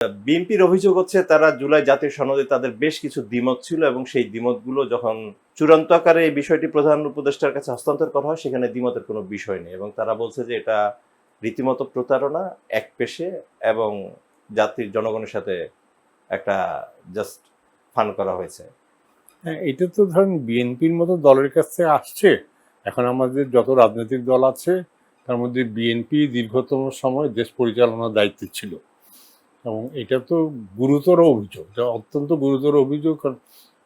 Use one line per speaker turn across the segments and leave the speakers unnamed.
বিএনপির অভিযোগ হচ্ছে তারা জুলাই জাতীয় সনদে তাদের বেশ কিছু দ্বিমত ছিল এবং সেই দ্বিমতগুলো যখন চূড়ান্ত আকারে এই বিষয়টি প্রধান উপদেষ্টার কাছে হস্তান্তর করা হয় সেখানে দ্বিমতের কোনো বিষয় নেই এবং তারা বলছে যে এটা রীতিমতো প্রতারণা, একপেশে এবং জাতির জনগণের সাথে একটা জাস্ট ফান করা হয়েছে।
হ্যাঁ, এটা তো ধরেন বিএনপির মতো দলের কাছে আসছে। এখন আমাদের যত রাজনৈতিক দল আছে তার মধ্যে বিএনপি দীর্ঘতম সময় দেশ পরিচালনার দায়িত্বে ছিল এবং এটা তো গুরুতর অভিযোগ, এটা অত্যন্ত গুরুতর অভিযোগ। কারণ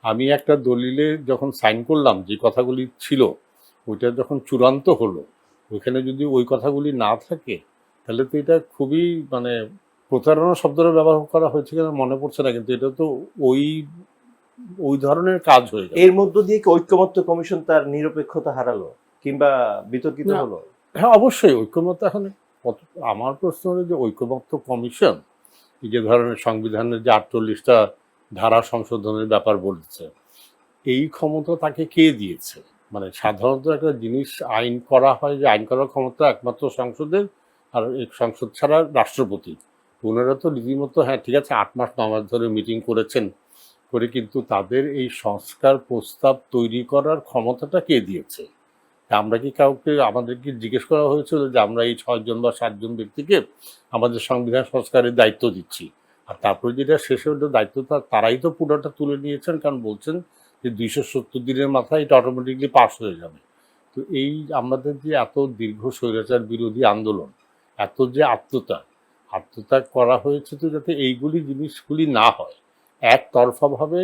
আমি একটা দলিলে যখন সাইন করলাম যে কথাগুলি ছিল ওইটা যখন চূড়ান্ত হলো ওইখানে যদি ওই কথাগুলি না থাকে তাহলে তো এটা খুবই মানে প্রতারণা শব্দটা ব্যবহার করা হয়েছে কিনা মনে পড়ছে না, কিন্তু এটা তো ওই ওই ধরনের কাজ হয়ে গেল।
এর মধ্য দিয়ে কি ঐক্যমত্য কমিশন তার নিরপেক্ষতা হারালো কিংবা বিতর্কিত
না,
হলো?
হ্যাঁ অবশ্যই ঐক্যমত্য এখন আমার প্রশ্ন হলো যে ঐক্যমত্য কমিশন এই যে ধরনের সংবিধানের যে 48টা ধারা সংশোধনের ব্যাপার বলেছে, এই ক্ষমতা তাকে কে দিয়েছে? মানে সাধারণত একটা জিনিস আইন করা হয় যে আইন করার ক্ষমতা একমাত্র সংসদের, আর এই সংসদ ছাড়া রাষ্ট্রপতি। ওনারা তো রীতিমতো হ্যাঁ ঠিক আছে 8 মাস 9 মাস ধরে মিটিং করেছেন করে, কিন্তু তাদের এই সংস্কার প্রস্তাব তৈরি করার ক্ষমতাটা কে দিয়েছে? আমরা কি কাউকে আমাদেরকে জিজ্ঞেস করা হয়েছিল যে আমরা এই 6 জন বা 7 জন ব্যক্তিকে আমাদের সংবিধান সংস্কারের দায়িত্ব দিচ্ছি, আর তারপরে যেটা শেষে হলো দায়িত্বটা তারাই তো পুরোটা তুলে নিয়েছেন, কারণ বলছেন যে 270 দিনের মাথায় এটা অটোমেটিকলি পাস হয়ে যাবে। তো এই আমাদের যে এত দীর্ঘ স্বৈরাচার বিরোধী আন্দোলন, এত যে আত্মত্যাগ করা হয়েছে তো যাতে এইগুলি জিনিসগুলি না হয়, একতরফাভাবে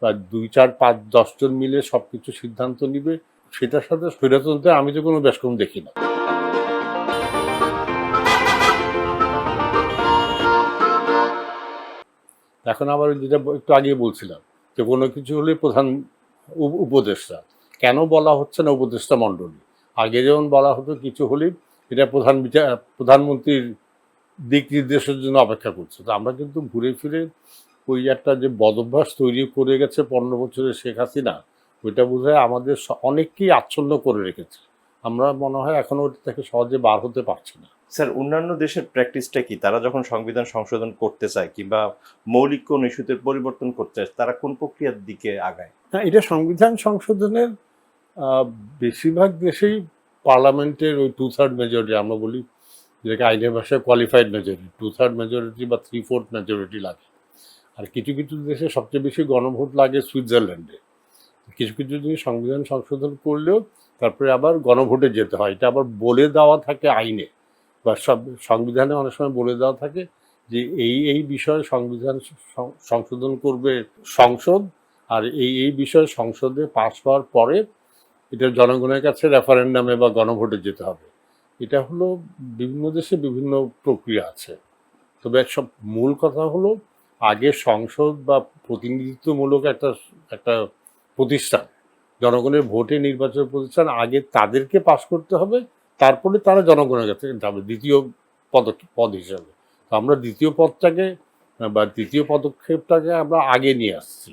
বা 2 4 5 10 জন মিলে সব কিছু সিদ্ধান্ত নিবে, সেটার সাথে স্বৈরতন্ত্রে আমি তো কোনো ব্যাসকম দেখি না। এখন আবার যেটা একটু আগে বলছিলাম যে কোনো কিছু হলে প্রধান উপদেষ্টা, কেন বলা হচ্ছে না উপদেষ্টা মণ্ডলী? আগে যেমন বলা হতো কিছু হলে এটা প্রধানমন্ত্রীর দিক নির্দেশের জন্য অপেক্ষা করছে। তো আমরা কিন্তু ঘুরে ফিরে ওই একটা যে বদভ্যাস তৈরি করে গেছে 15 বছরের শেখ হাসিনা, ওইটা বোধহয় আমাদের অনেককেই আচ্ছন্ন করে রেখেছে। আমরা মনে হয় এখনো ওটা থেকে সহজে বার হতে পারছি না।
স্যার, অন্যান্য দেশের প্র্যাকটিসটা কি? তারা যখন সংবিধান সংশোধন করতে চায় কিংবা মৌলিক কোন ইস্যুতে পরিবর্তন করতে চায় তারা কোন প্রক্রিয়ার দিকে আগায়?
না, এটা সংবিধান সংশোধনের বেশিরভাগ দেশেই পার্লামেন্টের ওই 2/3 মেজরিটি আমরা বলি, যেটাকে আইনের ভাষায় কোয়ালিফাইড মেজরিটি, 2/3 মেজরিটি বা 3/4 মেজরিটি লাগে। আর কিছু কিছু দেশে সবচেয়ে বেশি গণভোট লাগে সুইজারল্যান্ডে। কিছু কিছু জিনিস সংবিধান সংশোধন করলেও তারপরে আবার গণভোটে যেতে হয়, এটা আবার বলে দেওয়া থাকে আইনে বা সংবিধানে অনেক সময় বলে দেওয়া থাকে যে এই বিষয়ে সংবিধান সংশোধন করবে সংসদ, আর এই বিষয়ে সংসদে পাশ হওয়ার পরে এটা জনগণের কাছে রেফারেন্ডামে বা গণভোটে যেতে হবে। এটা হলো বিভিন্ন দেশে বিভিন্ন প্রক্রিয়া আছে। তবে সব মূল কথা হলো আগে সংসদ বা প্রতিনিধিত্বমূলক একটা একটা প্রতিষ্ঠান, জনগণের ভোটে নির্বাচন প্রতিষ্ঠান, আগে তাদেরকে পাশ করতে হবে, তারপরে তারা জনগণের কাছে যাবে দ্বিতীয় পদ হিসাবে। তো আমরা দ্বিতীয় পদটাকে বা দ্বিতীয় পদক্ষেপটাকে আমরা আগে নিয়ে আসছি।